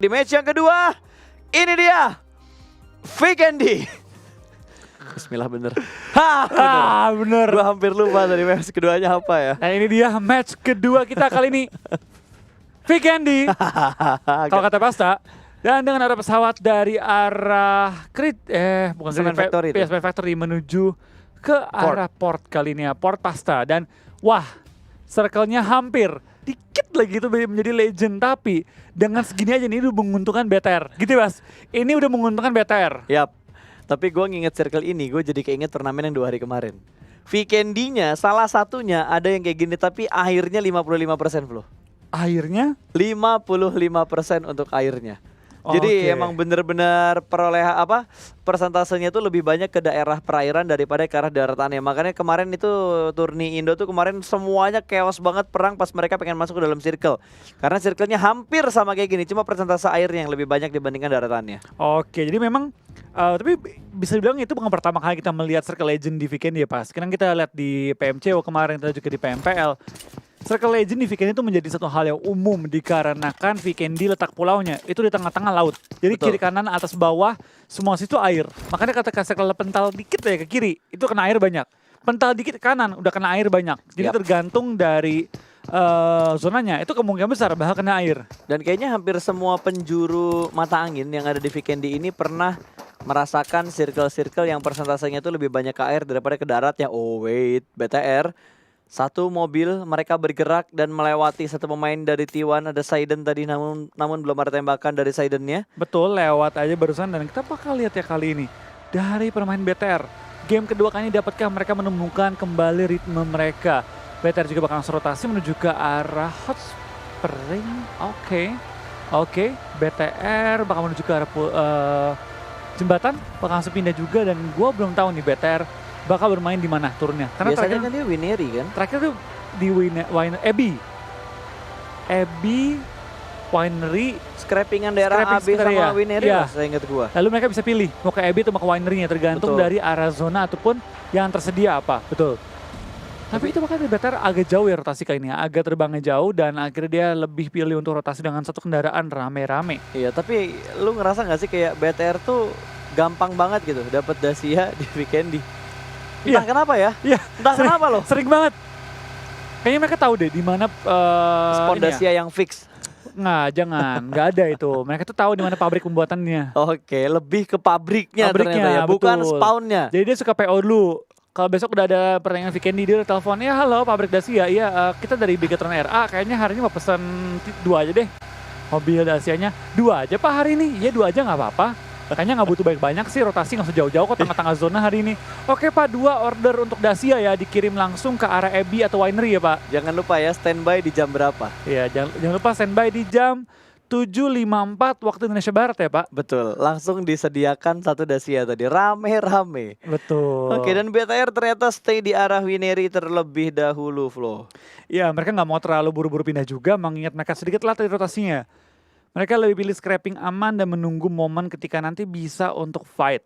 Di match yang kedua, ini dia Vikendi. Bismillah bener. Bener. Gue hampir lupa tadi match keduanya apa ya. Nah ini dia match kedua kita kali ini. Vikendi. Kalau kata Pasta. Dan dengan ada pesawat dari arah bukan Semen Factory itu. Semen Factory menuju ke arah port kali ini ya. Port Pasta. Dan wah, circle-nya hampir. Dikit lagi itu menjadi legend. Tapi dengan segini aja nih udah menguntungkan BTR. Gitu Mas. Ini udah menguntungkan BTR. Yap. Tapi gue nginget circle ini, gue jadi keinget turnamen yang 2 hari kemarin. Vikendi-nya salah satunya ada yang kayak gini tapi akhirnya 55% Flo. Akhirnya 55% untuk airnya. Jadi emang bener-bener persentasenya tuh lebih banyak ke daerah perairan daripada ke arah daratannya. Makanya kemarin itu turni Indo tuh kemarin semuanya chaos banget perang pas mereka pengen masuk ke dalam circle. Karena circle-nya hampir sama kayak gini, cuma persentase airnya yang lebih banyak dibandingkan daratannya. Oke, jadi memang tapi bisa dibilang itu bukan pertama kali kita melihat Circle Legend di Vikendi ya Pas. Sekarang kita lihat di PMCO kemarin, kita juga di PMPL. Circle Legend di Vikendi itu menjadi satu hal yang umum dikarenakan Vikendi letak pulaunya itu di tengah-tengah laut. Jadi Betul. kiri kanan atas bawah semua situ air. Makanya ketika circle pental dikit ya ke kiri itu kena air banyak. Pental dikit ke kanan udah kena air banyak. Jadi tergantung dari zonanya itu kemungkinan besar bakal kena air. Dan kayaknya hampir semua penjuru mata angin yang ada di Vikendi ini pernah merasakan circle-circle yang persentasenya itu lebih banyak ke air daripada ke darat ya. Oh wait, BTR. Satu mobil mereka bergerak dan melewati satu pemain dari T1, ada Saiden tadi namun belum ada tembakan dari Saidennya. Betul, lewat aja barusan dan kita bakal lihat ya kali ini dari permain BTR. Game kedua kali ini dapatkah mereka menemukan kembali ritme mereka. BTR juga bakal langsung rotasi menuju ke arah Hot Spring. Oke. BTR bakal menuju ke arah jembatan, bakal langsung pindah juga dan gue belum tahu nih BTR bakal bermain di mana turunnya. Karena biasanya kan dia Winery kan? Terakhir tuh di Abbey Winery. Scrappingan daerah AB sama ya. Winery Ya. lah, saya ingat gua. Lalu mereka bisa pilih mau ke Abbey atau mau ke Winery-nya tergantung dari arah zona ataupun yang tersedia apa. Betul. Tapi itu makanya BTR agak jauh ya rotasi kali ini, agak terbangnya jauh dan akhirnya dia lebih pilih untuk rotasi dengan satu kendaraan rame-rame. Iya, tapi lu ngerasa gak sih kayak BTR tuh gampang banget gitu dapat Dacia di Vikendi? Entah kenapa ya? Iya. Entah kenapa loh. Sering banget. Kayaknya mereka tahu deh di mana Spot Dacia yang fix. Nggak ada itu. Mereka tuh tahu di mana pabrik pembuatannya. Oke, lebih ke pabriknya ternyata ya, bukan betul. spawnnya. Jadi dia suka PO dulu. Kalau besok udah ada pertanyaan Vikendi, dia udah telepon, ya halo pabrik Dacia, iya kita dari Bigetron RA, kayaknya hari ini mau pesen 2 aja deh. Mobil Dacianya 2 aja Pak hari ini, iya 2 aja nggak apa-apa. Makanya nggak butuh banyak sih, rotasi nggak usah jauh-jauh kok tengah-tengah zona hari ini. Oke Pak, 2 order untuk Dacia ya, dikirim langsung ke arah Abbey atau Winery ya Pak. Jangan lupa ya standby di jam berapa. Iya, jangan lupa standby di jam 7.54 waktu Indonesia Barat ya Pak. Betul, langsung disediakan satu Dacia tadi, rame-rame. Betul. Oke, dan BTR ternyata stay di arah Winery terlebih dahulu, Flo. Iya, mereka nggak mau terlalu buru-buru pindah juga, mengingat mereka sedikit latih rotasinya. Mereka lebih pilih scrapping aman dan menunggu momen ketika nanti bisa untuk fight.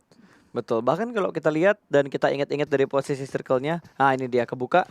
Betul, bahkan kalau kita lihat dan kita ingat-ingat dari posisi circle-nya, nah ini dia kebuka.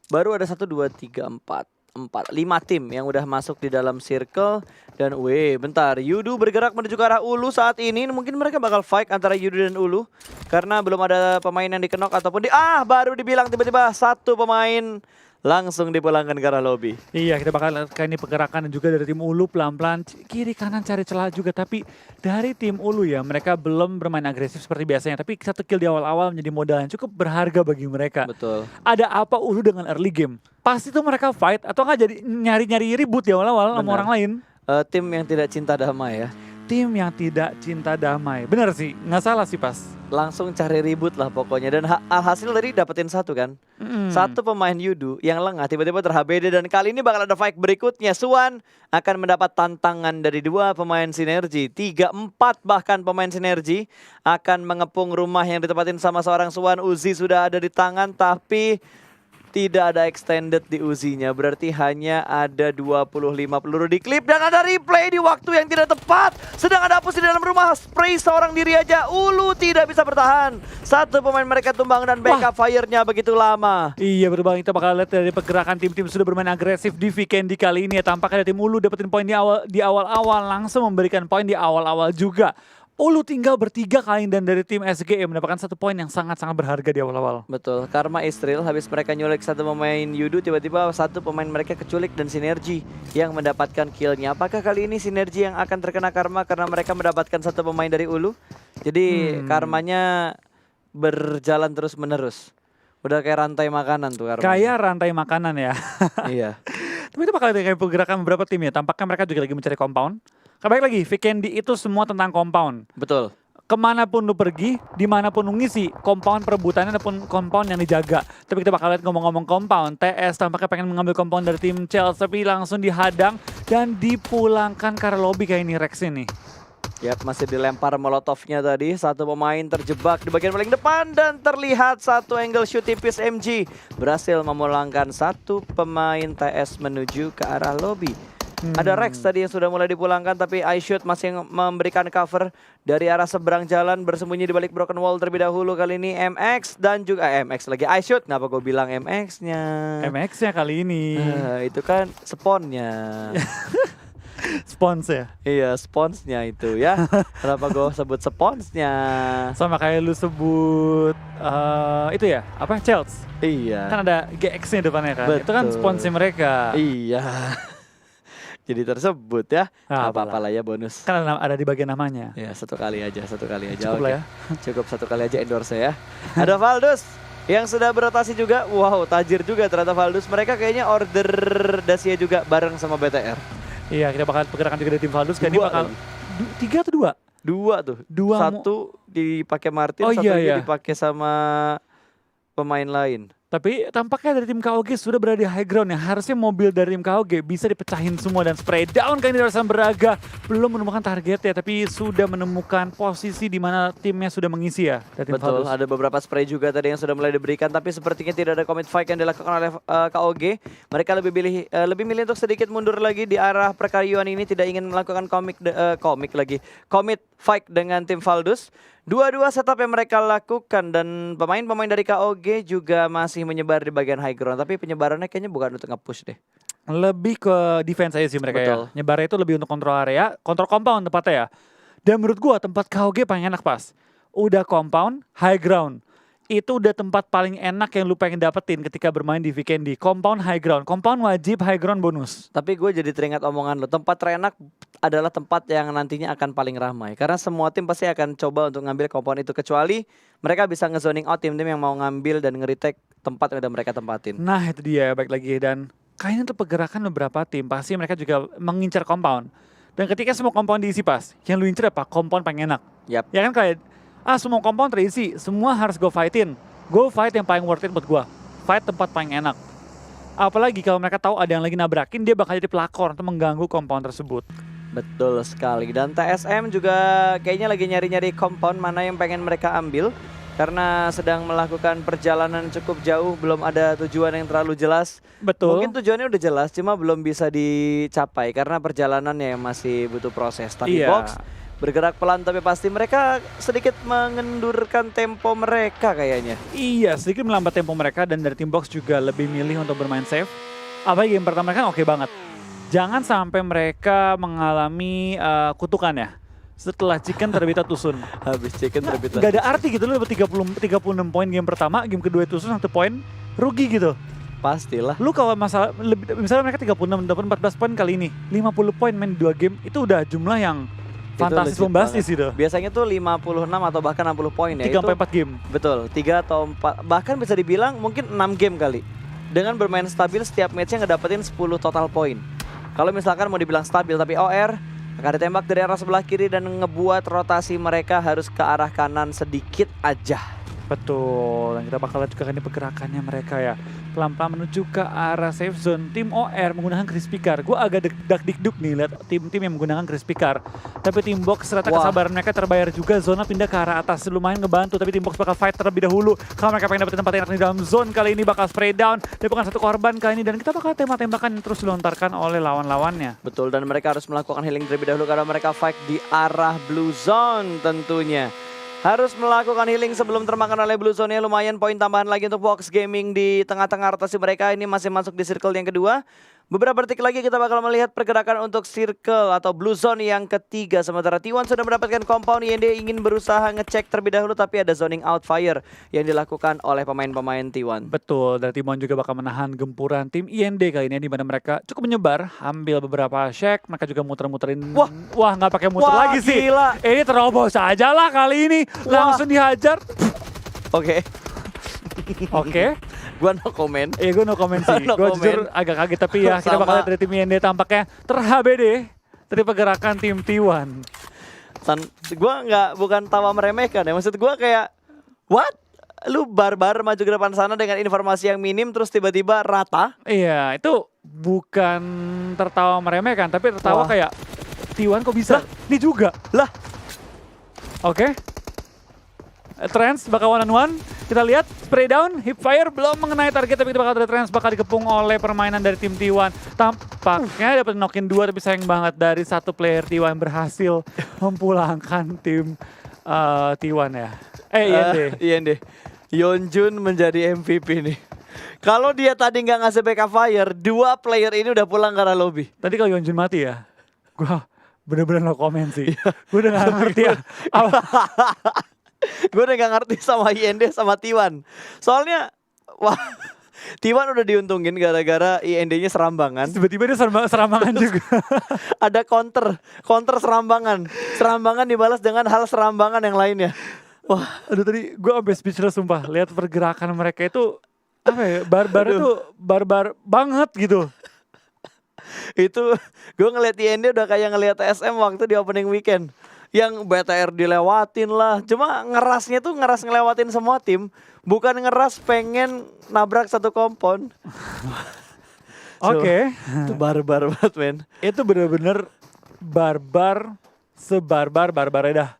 Baru ada 1, 2, 3, 4, 5 tim yang udah masuk di dalam circle. Dan bentar, Yudu bergerak menuju ke arah Ulu saat ini. Mungkin mereka bakal fight antara Yudu dan Ulu. Karena belum ada pemain yang dikenok ataupun baru dibilang tiba-tiba satu pemain langsung dipulangkan ke arah lobby. Iya, kita bakal lihat ini pergerakan juga dari tim Ulu pelan-pelan kiri kanan cari celah juga. Tapi dari tim Ulu ya, mereka belum bermain agresif seperti biasanya. Tapi 1 kill di awal-awal menjadi modal yang cukup berharga bagi mereka. Betul. Ada apa Ulu dengan early game? Pasti tuh mereka fight atau nggak jadi nyari-nyari ribut di awal-awal sama orang lain. Tim yang tidak cinta damai ya. Tim yang tidak cinta damai. Bener sih, nggak salah sih Pas. Langsung cari ribut lah pokoknya. Dan alhasil tadi dapetin 1 kan. Satu pemain Yudu yang lengah tiba-tiba ter-HBD. Dan kali ini bakal ada fight berikutnya. Suan akan mendapat tantangan dari 2 pemain sinergi. 3, 4 bahkan pemain sinergi akan mengepung rumah yang ditempatin sama seorang Suan. Uzi sudah ada di tangan tapi Tidak ada extended di Uzi-nya, berarti hanya ada 25 peluru di klip dan ada replay di waktu yang tidak tepat. Sedang ada Apus di dalam rumah, spray seorang diri aja. Ulu tidak bisa bertahan. Satu pemain mereka tumbang dan backup fire-nya begitu lama. Iya betul banget, kita bakal lihat dari pergerakan tim-tim sudah bermain agresif di weekend kali ini ya. Tampaknya ada tim Ulu dapetin poin di awal-awal, langsung memberikan poin di awal-awal juga. Ulu tinggal bertiga kali dan dari tim SGE mendapatkan 1 poin yang sangat-sangat berharga di awal-awal. Betul, karma is real. Habis mereka nyulik satu pemain Yudu, tiba-tiba satu pemain mereka keculik dan sinergi yang mendapatkan killnya. Apakah kali ini sinergi yang akan terkena karma karena mereka mendapatkan satu pemain dari Ulu? Jadi karmanya berjalan terus-menerus. Udah kayak rantai makanan tuh karmanya. Kayak rantai makanan ya. Iya. Tapi itu bakal ada kayak pergerakan beberapa tim ya. Tampaknya mereka juga lagi mencari compound. Kembali lagi, Vikendi itu semua tentang compound. Betul. Kemanapun lu pergi, dimanapun lu ngisi, compound perebutannya ataupun compound yang dijaga. Tapi kita bakal lihat ngomong-ngomong compound, TS tampaknya pengen mengambil compound dari tim Chelsea, tapi langsung dihadang dan dipulangkan ke lobby kayak ini Rex ini. Yap, masih dilempar molotovnya tadi. Satu pemain terjebak di bagian paling depan dan terlihat satu angle shoot tipis MG. Berhasil memulangkan satu pemain TS menuju ke arah lobby. Ada Rex tadi yang sudah mulai dipulangkan, tapi iShoot masih memberikan cover dari arah seberang jalan, bersembunyi di balik broken wall terlebih dahulu. Kali ini MX dan juga MX lagi iShoot. Kenapa gue bilang MX-nya? MX-nya kali ini. Itu kan spawnnya. Spons ya? Iya, sponsnya itu ya. Kenapa gue sebut sponsnya? Sama kayak lu sebut itu ya, apa? Chelsea. Iya. Kan ada GX-nya depannya kan. Betul. Itu kan sponsnya mereka. Iya. Jadi tersebut ya. Nah, Apa-apa lah ya bonus. Kan ada di bagian namanya. Ya, satu kali aja. Cukup Oke. lah ya. Cukup satu kali aja endorse ya. Ada Valdus yang sudah berotasi juga. Wow, tajir juga ternyata Valdus. Mereka kayaknya order Dacia juga bareng sama BTR. Iya, kita bakal pergerakan juga dari tim Valdus. Kan ini Dua bakal lagi. 3 atau 2? Dua tuh. Dua Satu dipakai Martin, Oh, satu iya, lagi iya. dipakai sama pemain lain. Tapi tampaknya dari tim KOG sudah berada di high ground ya. Harusnya mobil dari tim KOG bisa dipecahin semua dan spray down kan di Rasan Braga. Belum menemukan target ya, tapi sudah menemukan posisi di mana timnya sudah mengisi ya. Dari tim Betul, Valdus. ada beberapa spray juga tadi yang sudah mulai diberikan, tapi sepertinya tidak ada commit fight yang dilakukan oleh KOG. Mereka lebih milih untuk sedikit mundur lagi di arah perkaryuan ini, tidak ingin melakukan commit fight dengan tim Valdus. Dua-dua setup yang mereka lakukan dan pemain-pemain dari KOG juga masih menyebar di bagian high ground, tapi penyebarannya kayaknya bukan untuk nge-push deh. Lebih ke defense aja sih mereka Betul. ya. Nyebarnya itu lebih untuk kontrol area, kontrol compound tepatnya ya. Dan menurut gua tempat KOG paling enak pas. Udah compound, high ground. Itu udah tempat paling enak yang lu pengen dapetin ketika bermain di Vikendi. Compound, high ground. Compound wajib, high ground bonus. Tapi gue jadi teringat omongan lo, tempat terenak adalah tempat yang nantinya akan paling ramai. Karena semua tim pasti akan coba untuk ngambil compound itu, kecuali mereka bisa nge-zoning out tim-tim yang mau ngambil dan nge-retake tempat yang udah mereka tempatin. Nah itu dia, baik lagi. Dan kayaknya untuk pergerakan beberapa tim, pasti mereka juga mengincar compound. Dan ketika semua compound diisi pas, yang lu incer apa? Compound paling enak. Yap. Ya kan kayak, semua compound terisi, semua harus go fightin. Go fight yang paling worth it buat gua. Fight tempat paling enak. Apalagi kalau mereka tahu ada yang lagi nabrakin, dia bakal jadi pelakor untuk mengganggu compound tersebut. Betul sekali. Dan TSM juga kayaknya lagi nyari-nyari compound mana yang pengen mereka ambil. Karena sedang melakukan perjalanan cukup jauh, belum ada tujuan yang terlalu jelas. Betul. Mungkin tujuannya udah jelas, cuma belum bisa dicapai karena perjalanannya yang masih butuh proses. Tapi Iya. Box bergerak pelan, tapi pasti mereka sedikit mengendurkan tempo mereka kayaknya. Iya, sedikit melambat tempo mereka dan dari tim box juga lebih milih untuk bermain safe. Apalagi game pertama mereka oke banget. Jangan sampai mereka mengalami kutukan ya. Setelah Chicken terbit Tusun. Habis Chicken terbit. Gak ada arti gitu, lu dapat 36 poin game pertama, game kedua Tusun 1 poin, rugi gitu. Pastilah. Lu kalau masalah, misalnya mereka 36, dapat 14 poin kali ini, 50 poin main 2 game, itu udah jumlah yang fantastis legit bombastis banget. itu. Biasanya tuh 56 atau bahkan 60 poin ya. 3-4 game. Betul, 3 atau 4, bahkan bisa dibilang mungkin 6 game kali. Dengan bermain stabil setiap matchnya ngedapetin 10 total poin. Kalau misalkan mau dibilang stabil tapi OR, akan ditembak dari arah sebelah kiri dan ngebuat rotasi mereka harus ke arah kanan sedikit aja. Betul, dan kita bakal lihat juga kan ini pergerakannya mereka ya. Pelan-pelan menuju ke arah safe zone. Tim OR menggunakan crispy car. Gue agak dak-dikduk nih lihat tim-tim yang menggunakan crispy car. Tapi tim box ternyata kesabaran mereka terbayar juga. Zona pindah ke arah atas lumayan ngebantu. Tapi tim box bakal fight terlebih dahulu. Kalau mereka pengen dapetin tempat enak di dalam zone kali ini bakal spray down. Dia bukan satu korban kali ini. Dan kita bakal tembak-tembakan yang terus dilontarkan oleh lawan-lawannya. Betul, dan mereka harus melakukan healing terlebih dahulu karena mereka fight di arah blue zone tentunya. Harus melakukan healing sebelum termakan oleh blue zone-nya. Lumayan poin tambahan lagi untuk Box Gaming di tengah-tengah rotasi mereka. Ini masih masuk di circle yang kedua. Beberapa detik lagi kita bakal melihat pergerakan untuk circle atau blue zone yang ketiga. Sementara T1 sudah mendapatkan compound. IND ingin berusaha ngecek terlebih dahulu, tapi ada zoning out fire yang dilakukan oleh pemain-pemain T1. Betul, dan Timon juga bakal menahan gempuran tim IND kali ini, di mana mereka cukup menyebar, ambil beberapa shack, mereka juga muter-muterin. Wah, nggak pakai muter lagi sih. Gila. Ini terobos aja lah kali ini, langsung dihajar. Oke. Oke. Gua no comment. Iya, gue no comment sih. No Gue comment. jujur agak kaget, tapi ya kita bakal lihat dari tim IND tampaknya ter-HBD dari pergerakan tim T1. Gue bukan tawa meremehkan ya, maksud gue kayak what? Lu barbar maju ke depan sana dengan informasi yang minim terus tiba-tiba rata? Iya, itu bukan tertawa meremehkan, tapi tertawa kayak T1 kok bisa? Ini juga. Lah. Oke. Trans bakal one on one. Kita lihat spray down, hip fire belum mengenai target, tapi kita bakal ada Trans bakal dikepung oleh permainan dari tim T1. Tampaknya dapat knockin 2, tapi sayang banget dari satu player T1 berhasil memulangkan tim T1 ya. IND. Yeonjun menjadi MVP nih. Kalau dia tadi nggak ngasih backup fire, 2 player ini udah pulang ke arah lobby. Tadi kalau Yeonjun mati ya, gua bener-bener no comment sih. Gue udah gak ngerti ya. Gue udah gak ngerti sama IND sama T1. Soalnya wah, T1 udah diuntungin gara-gara IND-nya serambangan. Tiba-tiba dia serambangan juga. Ada counter serambangan. Serambangan dibalas dengan hal serambangan yang lainnya. Wah, aduh tadi gue sampai speechless sumpah. Lihat pergerakan mereka itu apa ya? Barbar itu barbar banget gitu. Itu gue ngeliat IND udah kayak ngeliat SM waktu di opening weekend. Yang BTR dilewatin lah. Cuma ngerasnya tuh ngeras ngelewatin semua tim. Bukan ngeras pengen nabrak satu kompon. Oke. Itu barbar banget men. Itu bener-bener barbar. Sebarbar-barbarnya dah.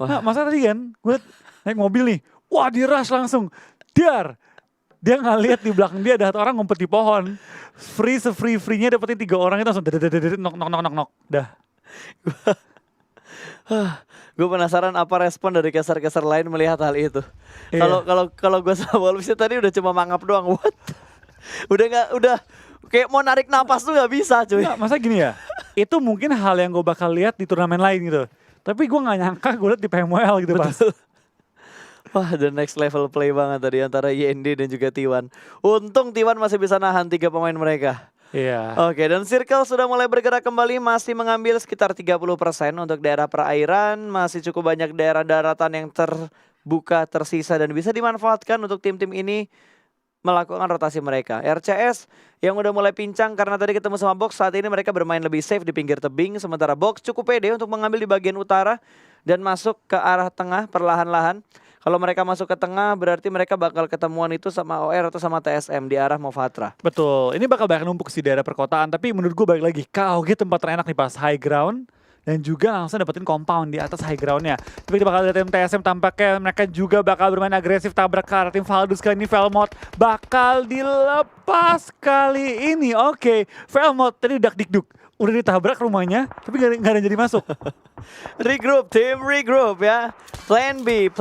Nah, masa tadi kan gue naik mobil nih. Wah, di rush langsung. Dia nggak lihat di belakang dia ada orang ngumpet di pohon. Free-nya dapetin 3 orang itu langsung nok. Dah. Gue penasaran apa respon dari caster-caster lain melihat hal itu. Kalau gue sama Wolves tadi udah cuma mangap doang. What? Udah kayak mau narik napas tuh nggak bisa cuy. Nggak, masa gini ya? Itu mungkin hal yang gue bakal lihat di turnamen lain gitu. Tapi gue nggak nyangka gue liat di PMWL gitu pas. Wah, the next level play banget tadi antara IND dan juga T1. Untung T1 masih bisa nahan 3 pemain mereka. Iya. Oke, dan Circle sudah mulai bergerak kembali, masih mengambil sekitar 30% untuk daerah perairan, masih cukup banyak daerah daratan yang terbuka, tersisa dan bisa dimanfaatkan untuk tim-tim ini melakukan rotasi mereka. RCS yang udah mulai pincang karena tadi ketemu sama Box, saat ini mereka bermain lebih safe di pinggir tebing, sementara Box cukup pede untuk mengambil di bagian utara dan masuk ke arah tengah perlahan-lahan. Kalau mereka masuk ke tengah berarti mereka bakal ketemuan itu sama OR atau sama TSM di arah Movatra. Betul, ini bakal banyak numpuk sih daerah perkotaan, tapi menurut gue balik lagi KOG tempat terenak nih pas high ground dan juga langsung dapetin compound di atas high groundnya. Tapi kita bakal lihat tim TSM tampaknya mereka juga bakal bermain agresif tabrak ke arah tim Valdus kali ini. Velmot bakal dilepas kali ini. Oke, Velmot tadi dak-dikduk. Udah ditabrak rumahnya, tapi gak ada yang jadi masuk. Regroup, tim regroup ya. Plan B.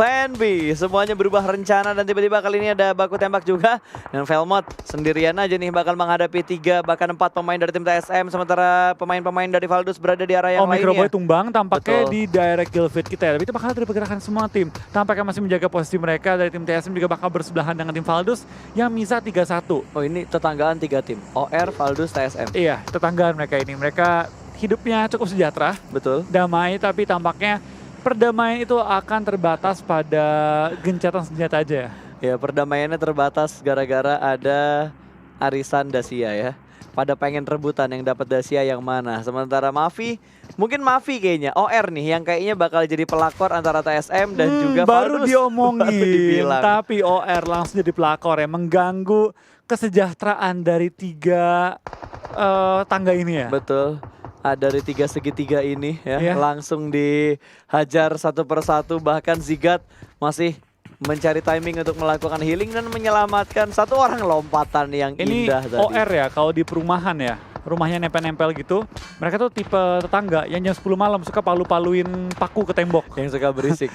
Semuanya berubah rencana dan tiba-tiba kali ini ada baku tembak juga. Dan Velmot sendirian aja nih bakal menghadapi 3 bahkan 4 pemain dari tim TSM. Sementara pemain-pemain dari Valdus berada di area yang lainnya. Microboy tumbang tampaknya Betul. di direct kill feed kita ya. Tapi itu bakal dari pergerakan semua tim. Tampaknya masih menjaga posisi mereka. Dari tim TSM juga bakal bersebelahan dengan tim Valdus yang misa 3-1. Oh, ini tetanggaan 3 tim. OR, Valdus, TSM. Iya, tetanggaan mereka ini. Mereka hidupnya cukup sejahtera. Betul. Damai, tapi tampaknya perdamaian itu akan terbatas pada gencatan senjata aja ya. Ya, perdamaiannya terbatas gara-gara ada arisan Dacia ya. pada pengen rebutan yang dapat Dacia yang mana. Sementara Mavi, mungkin Mavi kayaknya OR nih yang kayaknya bakal jadi pelakor antara TSM dan juga baru Valdus. diomongin, Baru dibilang. tapi OR langsung jadi pelakor ya, mengganggu kesejahteraan dari 3 tangga ini ya. Betul. Dari 3 segitiga ini ya, Iya. langsung dihajar satu persatu, bahkan Zigat masih mencari timing untuk melakukan healing dan menyelamatkan satu orang lompatan yang Ini indah tadi. OR ya, kalau di perumahan ya, rumahnya nempel-nempel gitu, mereka tuh tipe tetangga yang jam 10 malam suka palu-paluin paku ke tembok. Yang suka berisik.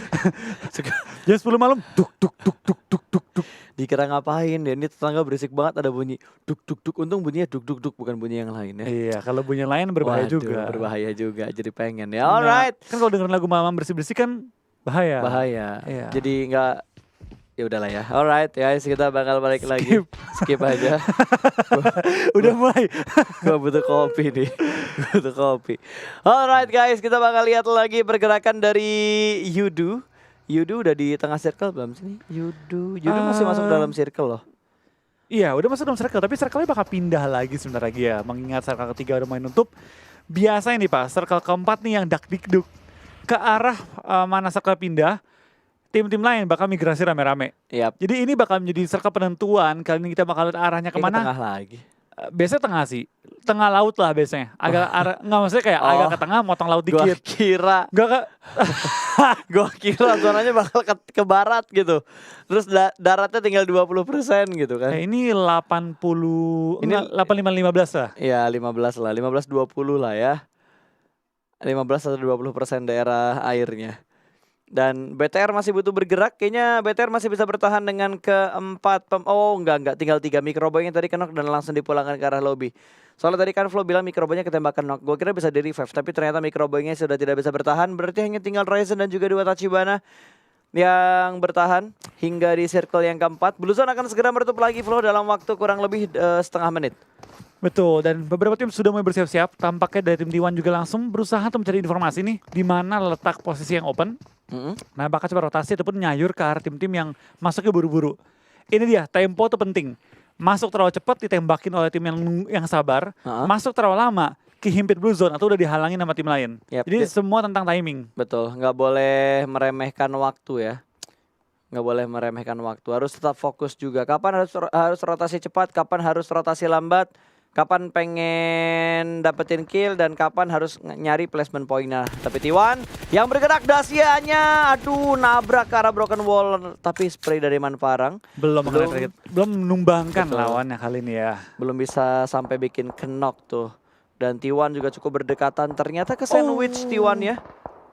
Jam 10 malam, duk duk duk duk duk duk duk. Dikira ngapain ya, ini tetangga berisik banget, ada bunyi duk duk duk, untung bunyinya duk duk duk bukan bunyi yang lain ya. Iya, kalau bunyi lain berbahaya Waduh, juga. berbahaya juga, jadi pengen ya. Nah, Alright. kan kalau dengerin lagu Mama bersih-bersih kan bahaya. Bahaya. Iya. Jadi nggak, ya udahlah ya. Alright guys, kita bakal balik lagi. Skip aja. Udah mulai. Gua butuh kopi nih. Gua butuh kopi. Alright guys, kita bakal lihat lagi pergerakan dari Yudu. Yudu udah di tengah circle belum sih? Yudu masih masuk dalam circle loh. Iya, udah masuk dalam circle, tapi circle-nya bakal pindah lagi sebentar lagi ya. Mengingat circle ketiga udah mulai nutup. Biasanya nih Pak, circle keempat nih yang dak-dikduk. Ke arah mana circle pindah, tim-tim lain bakal migrasi rame-rame. Yap. Jadi ini bakal menjadi circle penentuan, kali ini kita bakal lihat arahnya Ke kemana. tengah lagi. Biasanya tengah sih, tengah laut lah biasanya. Agak arah, nggak maksudnya kayak agak ke tengah, motong laut Gua dikit. kira Gak ke, Gua kira zonanya bakal ke barat gitu. Terus daratnya tinggal 20% gitu kan. ini 80, Ini- 85-15 lah. Ya 15 lah, 15-20 lah ya. 15 atau 20% daerah airnya. Dan BTR masih butuh bergerak. Kayaknya BTR masih bisa bertahan dengan keempat oh enggak, tinggal 3 microboy yang tadi knock dan langsung dipulangkan ke arah lobby. Soalnya tadi kan Flo bilang microboynya ketembakan knock. Gue kira bisa di revive, tapi ternyata microboynya sudah tidak bisa bertahan. Berarti hanya tinggal Ryzen dan juga 2 Tachibana yang bertahan hingga di circle yang keempat. Blue Zone akan segera menutup lagi Flo dalam waktu kurang lebih setengah menit. Betul, dan beberapa tim sudah mulai bersiap-siap. Tampaknya dari tim T1 juga langsung berusaha untuk mencari informasi nih, di mana letak posisi yang open. Nah, bakal coba rotasi ataupun nyayur ke arah tim-tim yang masuknya buru-buru. Ini dia, tempo itu penting. Masuk terlalu cepat ditembakin oleh tim yang sabar. Masuk terlalu lama, kehimpit blue zone atau udah dihalangin sama tim lain. Yap, Jadi semua tentang timing. Betul, nggak boleh meremehkan waktu ya. Nggak boleh meremehkan waktu, harus tetap fokus juga. Kapan harus rotasi cepat, kapan harus rotasi lambat, kapan pengen dapetin kill, dan kapan harus nyari placement point-nya. Tapi T1 yang bergerak Dacia-nya, aduh nabrak ke arah broken wall. Tapi spray dari Manparang Belum menumbangkan Betul. lawannya kali ini ya. belum bisa sampai bikin knock tuh. Dan T1 juga cukup berdekatan, ternyata ke sandwich T1 ya.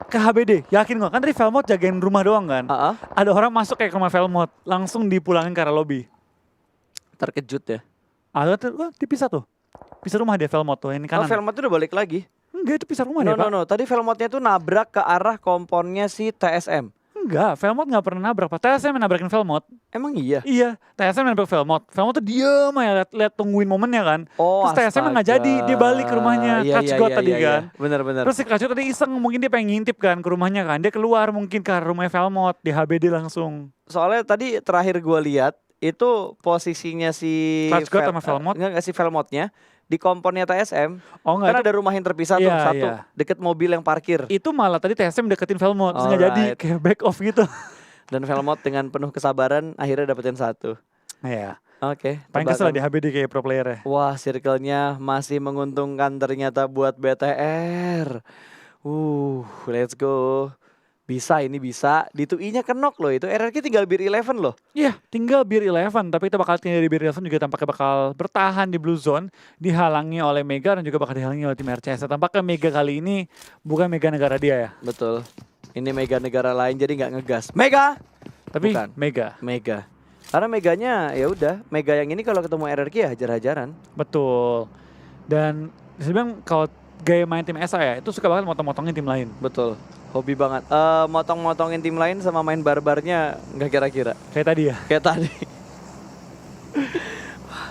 Ke HBD, yakin gak? Kan tadi Velmot jagain rumah doang kan? Ada orang masuk kayak ke rumah Velmot, langsung dipulangin ke arah lobby. Terkejut ya. Dipisah tuh. Pisah rumah dia Velmot tuh, ini Oh, kanan. Velmot udah balik lagi. Enggak, itu pisah rumah dia, Pak. No. Tadi Velmotnya tuh nabrak ke arah komponnya si TSM. Enggak, Velmot gak pernah nabrak, Pak. TSM yang nabrakin Velmot. Emang iya? Iya, TSM yang nabrak Velmot. Velmot tuh diem aja, lihat tungguin momennya kan. Oh, Terus TSM nggak jadi, dia balik ke rumahnya. Catch God tadi kan. Bener. Terus si Catch God tadi iseng, mungkin dia pengen ngintip kan ke rumahnya kan. Dia keluar mungkin ke arah rumahnya Velmot, di HBD langsung. Soalnya tadi terakhir gua lihat itu posisinya si Catch God sama Velmot? Enggak si Velmotnya di komponnya TSM. Oh Kan enggak, ada rumah yang terpisah tuh, Iya, satu iya. deket mobil yang parkir. itu malah tadi TSM deketin Velmot, terus nggak jadi, Alright. kayak back off gitu. Dan Velmot dengan penuh kesabaran akhirnya dapetin satu. Iya, Oke. paling kesel tebakan. di HBD kayak pro player ya. Wah, circle-nya masih menguntungkan ternyata buat BTR. Let's go. Bisa, ini bisa. Di 2i-nya kenok loh itu. RRQ tinggal Beer 11 loh. Iya, tinggal Beer 11, tapi kita bakal tinggal di Beer 11 juga tampaknya bakal bertahan di Blue Zone, dihalangi oleh Mega dan juga bakal dihalangi oleh tim RCS. Tampaknya Mega kali ini bukan Mega negara dia ya, Betul. Ini Mega negara lain jadi nggak ngegas. Mega! tapi Bukan. Mega. Karena Meganya ya udah. Mega yang ini kalau ketemu RRQ ya hajar-hajaran. Betul. Dan sebenarnya kalau gaya main tim SA ya, itu suka banget motong-motongin tim lain. Betul. Hobi banget. Motong-motongin tim lain sama main barbarnya nggak kira-kira. Kayak tadi ya. Kayak tadi.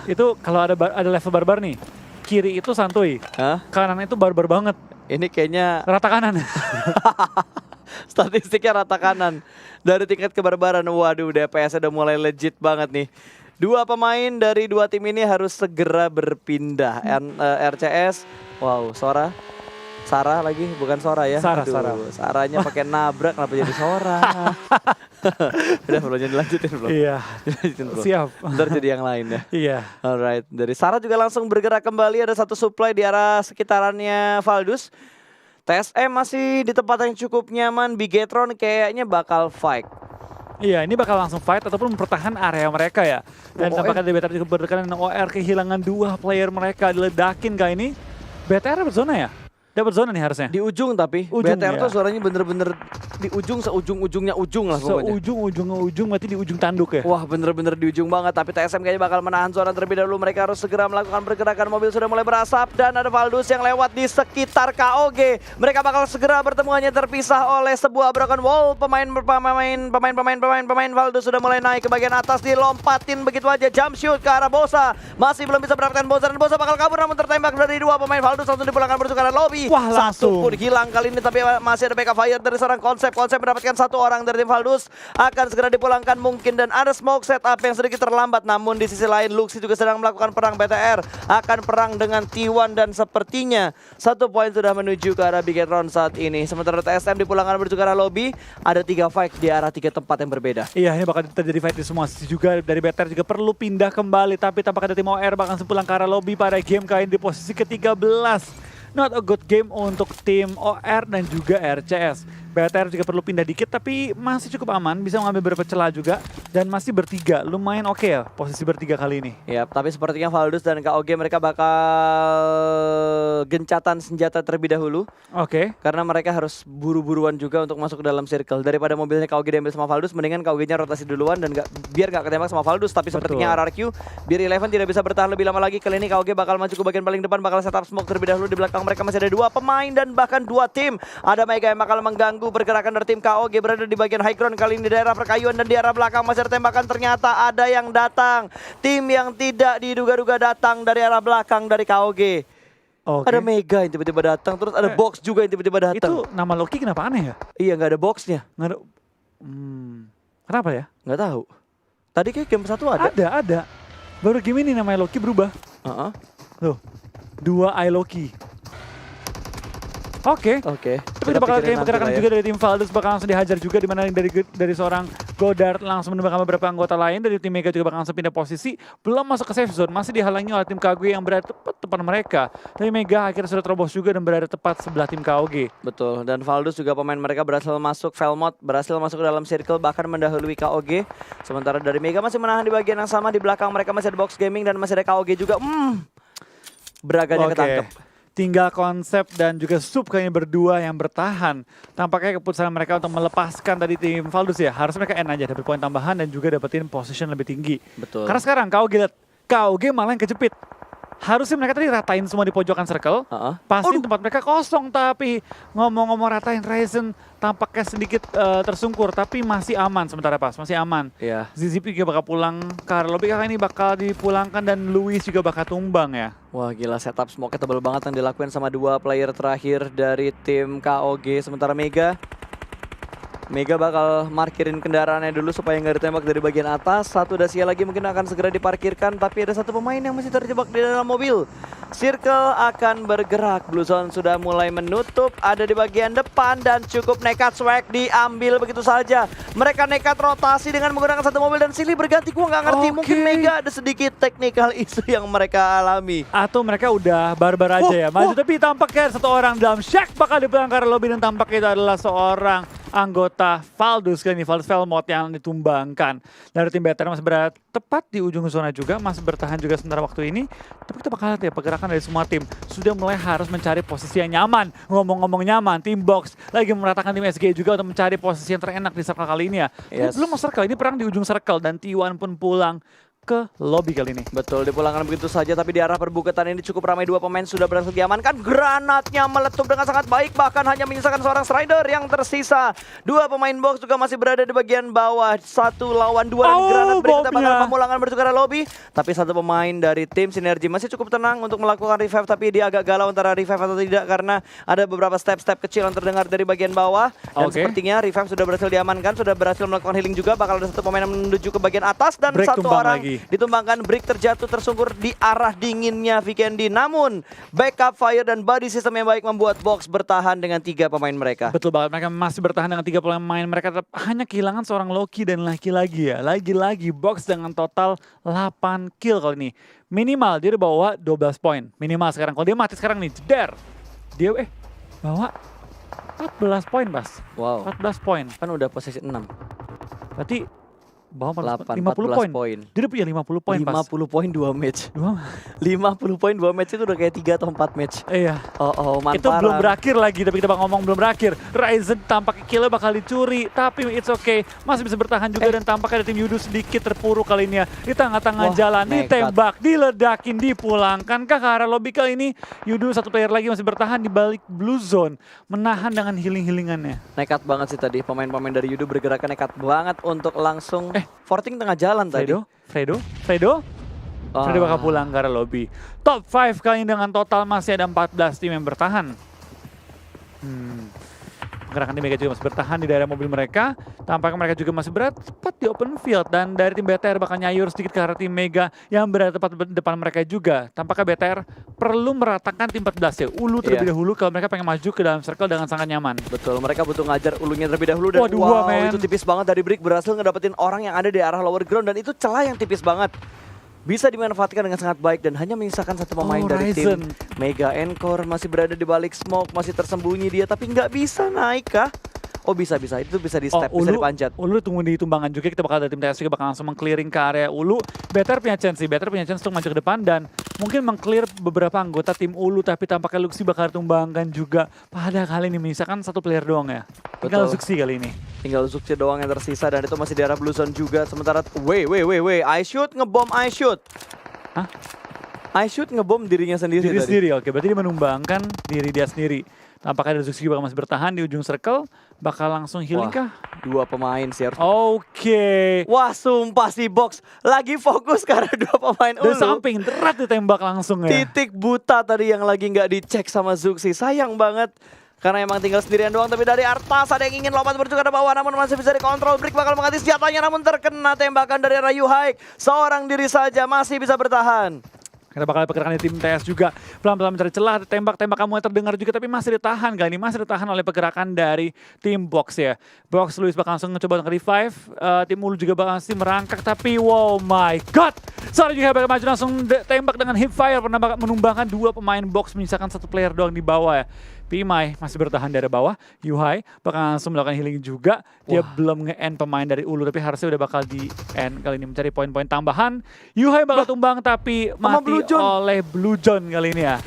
Itu kalau ada level barbar nih, kiri itu santuy, Hah? kanan itu barbar banget. Ini kayaknya Rata kanan. statistiknya rata kanan. Dari tingkat kebarbaran, waduh DPS udah mulai legit banget nih. Dua pemain dari dua tim ini harus segera berpindah. RCS, wow, Sarah lagi, bukan Sora ya. Sarah. Sarahnya pakai nabrak, kenapa jadi Sora? Udah belum jadi lanjutin belum? Iya. Dilanjutin belum? Siap. Ntar jadi yang lain ya. Iya. Alright, dari Sarah juga langsung bergerak kembali. Ada satu supply di arah sekitarannya Valdus. TSM masih di tempat yang cukup nyaman. Bigetron kayaknya bakal fight. Iya, ini bakal langsung fight ataupun mempertahankan area mereka ya. Dan tampaknya dari BTR juga berdekatan dengan OR, kehilangan 2 player mereka, diledakin kah ini? BTR berzona ya? Dapat zona nih harusnya. Di ujung tapi Ujung BTR ya. tuh suaranya bener-bener di ujung, seujung-ujungnya ujung lah pokoknya. Seujung berarti di ujung tanduk ya? Wah bener-bener di ujung banget, tapi TSM kayaknya bakal menahan zona terlebih dahulu. Mereka harus segera melakukan pergerakan, mobil sudah mulai berasap dan ada Valdus yang lewat di sekitar KOG. Mereka bakal segera bertemu, hanya terpisah oleh sebuah broken wall. Pemain Valdus sudah mulai naik ke bagian atas, dilompatin begitu aja, jump shoot ke arah Bosa. Masih belum bisa mendapatkan Bosa dan Bosa bakal kabur namun tertembak dari 2 pemain Valdus, langsung dipulangkan menuju ke arah lobby. Wah, langsung. Satu pun hilang kali ini, tapi masih ada backup fire dari seorang Konsep mendapatkan 1 orang dari tim Valdus, akan segera dipulangkan mungkin, dan ada smoke setup yang sedikit terlambat. Namun di sisi lain Luxi juga sedang melakukan perang. BTR akan perang dengan T1 dan sepertinya 1 poin sudah menuju ke arah Bigetron saat ini. Sementara TSM dipulangkan menuju ke arah lobby, ada 3 fight di arah 3 tempat yang berbeda. Iya, ini bakal terjadi fight di semua sisi juga. Dari BTR juga perlu pindah kembali, tapi tampaknya tim OR bakal pulang ke arah lobby pada game kali ini di posisi ke-13. Not a good game untuk tim OR dan juga RCS. BTR juga perlu pindah dikit, tapi masih cukup aman, bisa mengambil beberapa celah juga, dan masih bertiga, lumayan oke ya posisi bertiga kali ini. Ya, tapi sepertinya Valdus dan KOG mereka bakal gencatan senjata terlebih dahulu. Oke. Karena mereka harus buru-buruan juga untuk masuk ke dalam circle. Daripada mobilnya KOG diambil sama Valdus, mendingan KOG-nya rotasi duluan dan biar gak ketembak sama Valdus. Tapi sepertinya RRQ, biar Eleven tidak bisa bertahan lebih lama lagi. Kali ini KOG bakal maju ke bagian paling depan, bakal setup smoke terlebih dahulu. Di belakang mereka masih ada 2 pemain dan bahkan 2 tim. Ada Mega yang bakal mengganggu pergerakan dari tim KOG, berada di bagian high ground kali ini di daerah perkayuan, dan di arah belakang masih ada tembakan. Ternyata ada yang datang, tim yang tidak diduga-duga datang dari arah belakang dari KOG. Ada Mega yang tiba-tiba datang, terus ada Box juga yang tiba-tiba datang. Itu nama Loki kenapa aneh ya? Iya, nggak ada boxnya. Nggak ada. Kenapa ya? Nggak tahu. Tadi kayak game 1 ada. Ada. Baru game ini namanya Loki berubah. Tuh, 2 I Loki. Oke. Tapi kita bakal kayak pergerakan juga dari tim Valdus, bakal langsung dihajar juga, dimana dari seorang Godard langsung menembakkan beberapa anggota lain. Dari tim Mega juga bakal langsung pindah posisi, belum masuk ke safe zone, masih dihalangi oleh tim KOG yang berada tepat depan mereka. Tapi Mega akhirnya sudah terobos juga dan berada tepat sebelah tim KOG. Betul, dan Valdus juga pemain mereka berhasil masuk, Velmot berhasil masuk ke dalam circle, bahkan mendahului KOG. Sementara dari Mega masih menahan di bagian yang sama, di belakang mereka masih ada Box Gaming dan masih ada KOG juga. Beraganya ketangkep. Tinggal Konsep dan juga Sup kayaknya berdua yang bertahan. Tampaknya keputusan mereka untuk melepaskan tadi tim Valdus ya, harus mereka end aja, dapat poin tambahan dan juga dapetin position lebih tinggi. Betul. Karena sekarang KOG malah yang kejepit. Harusnya mereka tadi ratain semua di pojokan circle. Pasti tempat mereka kosong, tapi ngomong-ngomong ratain, Ryzen tampaknya sedikit tersungkur, tapi masih aman sementara pas, masih aman. Iya. ZZP juga bakal pulang ke arah lobby, kakak ini bakal dipulangkan dan Luis juga bakal tumbang ya. Wah gila, setup smoke tebal banget yang dilakuin sama 2 player terakhir dari tim KOG. Sementara Mega bakal markirin kendaraannya dulu supaya nggak ditembak dari bagian atas. 1 Dacia lagi mungkin akan segera diparkirkan, tapi ada 1 pemain yang masih terjebak di dalam mobil. Circle akan bergerak, Blue Zone sudah mulai menutup, ada di bagian depan dan cukup nekat. Swag diambil begitu saja. Mereka nekat rotasi dengan menggunakan 1 mobil dan silih berganti. Gua nggak ngerti, mungkin Mega ada sedikit technical issue yang mereka alami. Atau mereka udah barbar aja ya, maju. Tapi tampaknya 1 orang dalam shack bakal dipulangkan ke lobby dan tampaknya itu adalah seorang anggota Valdus kali ini, Valdus Velmot yang ditumbangkan. Dari tim BTR masih berada tepat di ujung zona juga, masih bertahan juga sementara waktu ini. Tapi kita bakal lihat ya, pergerakan dari semua tim sudah mulai harus mencari posisi yang nyaman. Ngomong-ngomong nyaman, tim Box lagi meratakan tim SG juga untuk mencari posisi yang terenak di circle kali ini ya. Belum mau circle, ini perang di ujung circle dan T1 pun pulang ke lobby kali ini. Betul, dipulangkan begitu saja, tapi di arah perbukatan ini cukup ramai. 2 pemain sudah berhasil diamankan. Granatnya meletup dengan sangat baik, bahkan hanya menyisakan seorang Strider yang tersisa. 2 pemain Box juga masih berada di bagian bawah. 1 lawan 2 dan granat berikutnya bakal pemulangan menuju ke arah lobby. Tapi 1 pemain dari tim Sinergi masih cukup tenang untuk melakukan revive, tapi dia agak galau antara revive atau tidak karena ada beberapa step-step kecil yang terdengar dari bagian bawah. Dan sepertinya revive sudah berhasil diamankan, sudah berhasil melakukan healing juga. Bakal ada 1 pemain yang menuju ke bagian atas dan 1 orang lagi. Ditumbangkan, Brick terjatuh tersungkur di arah dinginnya Vikendi. Namun backup fire dan body system yang baik membuat Box bertahan dengan 3 pemain mereka. Betul banget, mereka masih bertahan dengan 3 pemain. Mereka tetap hanya kehilangan seorang Loki dan lagi-lagi ya. Lagi-lagi Box dengan total 8 kill kali ini. Minimal dia udah bawa 12 poin. Minimal sekarang. Kalau dia mati sekarang nih, jeder. Dia bawa 14 poin, Bas. Wow. 14 poin. Kan udah posisi 6. Berarti bawa 8, 50 14 poin. Dia udah punya 50 poin, Pas. 50 poin 2 match. 50 2 poin 2 match itu udah kayak 3 atau 4 match. Iya. Manfaran. Itu belum berakhir lagi, tapi kita bakal ngomong belum berakhir. Ryzen tampaknya killnya bakal dicuri, tapi it's okay. Masih bisa bertahan juga dan tampaknya ada tim Yudu sedikit terpuruk kali ini ya. Di tengah-tengah jalan, nekat. ditembak, diledakin, dipulangkan ke arah lobby kali ini. Yudu satu player lagi masih bertahan di balik blue zone. Menahan dengan healing-healingannya. Nekat banget sih tadi, pemain-pemain dari Yudu bergerakkan nekat banget untuk langsung forting tengah jalan tadi. Fredo Ah. Fredo bakal pulang ke arah lobby. Top 5 kali ini dengan total masih ada 14 tim yang bertahan. Gerakan tim Mega juga masih bertahan di daerah mobil mereka. Tampaknya mereka juga masih berada tepat di open field. Dan dari tim BTR bakal nyayur sedikit ke arah tim Mega yang berada tepat di depan mereka juga. Tampaknya BTR perlu meratakan tim 14 ya. Ulu terlebih dahulu kalau mereka pengen maju ke dalam circle dengan sangat nyaman. Betul, mereka butuh ngajar ulunya terlebih dahulu. Dan Waduh, men. itu tipis banget dari Brick, berhasil ngedapetin orang yang ada di arah lower ground. Dan itu celah yang tipis banget. Bisa dimanfaatkan dengan sangat baik dan hanya menyisakan satu pemain dari tim Mega. Encore masih berada di balik smoke, masih tersembunyi dia, tapi nggak bisa naik kah? Oh bisa, itu bisa di step, bisa dipanjat. Ulu tunggu di tumbangan juga, kita bakal ada tim TS juga bakal langsung meng-clearing ke area Ulu. BTR punya chance untuk maju ke depan dan mungkin meng-clear beberapa anggota tim Ulu, tapi tampaknya Luxi bakal ditumbangkan juga. Pada kali ini menyisakan satu player doang ya. Tinggal Luxi kali ini. Tinggal Zuxi doang yang tersisa dan itu masih di arah blue zone juga. Sementara, I shoot ngebom, I shoot. Hah? I shoot ngebom dirinya sendiri tadi. Sendiri, oke. Berarti dia menumbangkan diri dia sendiri. Tampaknya dari Zuxi bakal masih bertahan di ujung circle. Bakal langsung healing kah? 2 pemain sih harus. Oke. Wah sumpah si Box lagi fokus karena 2 pemain Dari Ulu. samping, derat ditembak langsung ya. Titik buta tadi yang lagi nggak dicek sama Zuxi. Sayang banget. Karena emang tinggal sendirian doang, tapi dari Artas ada yang ingin lompat berjuang ke bawah, namun masih bisa dikontrol. Brick bakal mengganti senjatanya, namun terkena tembakan dari Rayu Haik. Seorang diri saja masih bisa bertahan. Kita bakal pergerakan di tim TS juga. Pelan-pelan mencari celah, tembak-tembakan mulai terdengar juga, tapi masih ditahan kali ini. Masih ditahan oleh pergerakan dari tim Box ya. Box Luis bakal langsung mencoba untuk revive. Tim Ulu juga bakal masih merangkak, tapi wow my god. Sorry juga bakal maju langsung tembak dengan hipfire. Pernah menumbangkan 2 pemain Box, menyisakan 1 player doang di bawah ya. Pimai masih bertahan dari bawah. Yuhai bakal langsung melakukan healing juga. Dia belum nge-end pemain dari Ulu, tapi harusnya udah bakal di-end kali ini. Mencari poin-poin tambahan. Yuhai bakal tumbang, tapi mati oleh Blue John kali ini ya.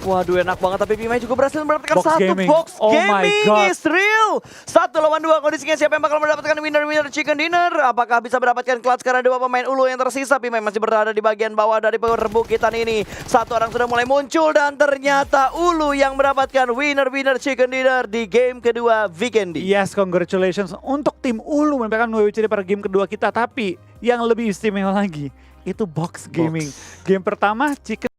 Waduh enak banget, tapi Pimai juga berhasil mendapatkan Box 1 Gaming. Box Oh my Gaming God. is real. 1 lawan 2 kondisinya, siapa yang bakal mendapatkan winner chicken dinner? Apakah bisa mendapatkan clutch karena 2 pemain Ulu yang tersisa? Pimai masih berada di bagian bawah dari perbukitan ini. 1 orang sudah mulai muncul dan ternyata Ulu yang mendapatkan winner chicken dinner di game kedua Vikendi. Yes, congratulations untuk tim Ulu mendapatkan WWC pada game kedua kita. Tapi yang lebih istimewa lagi, itu Box Gaming. Game pertama, Chicken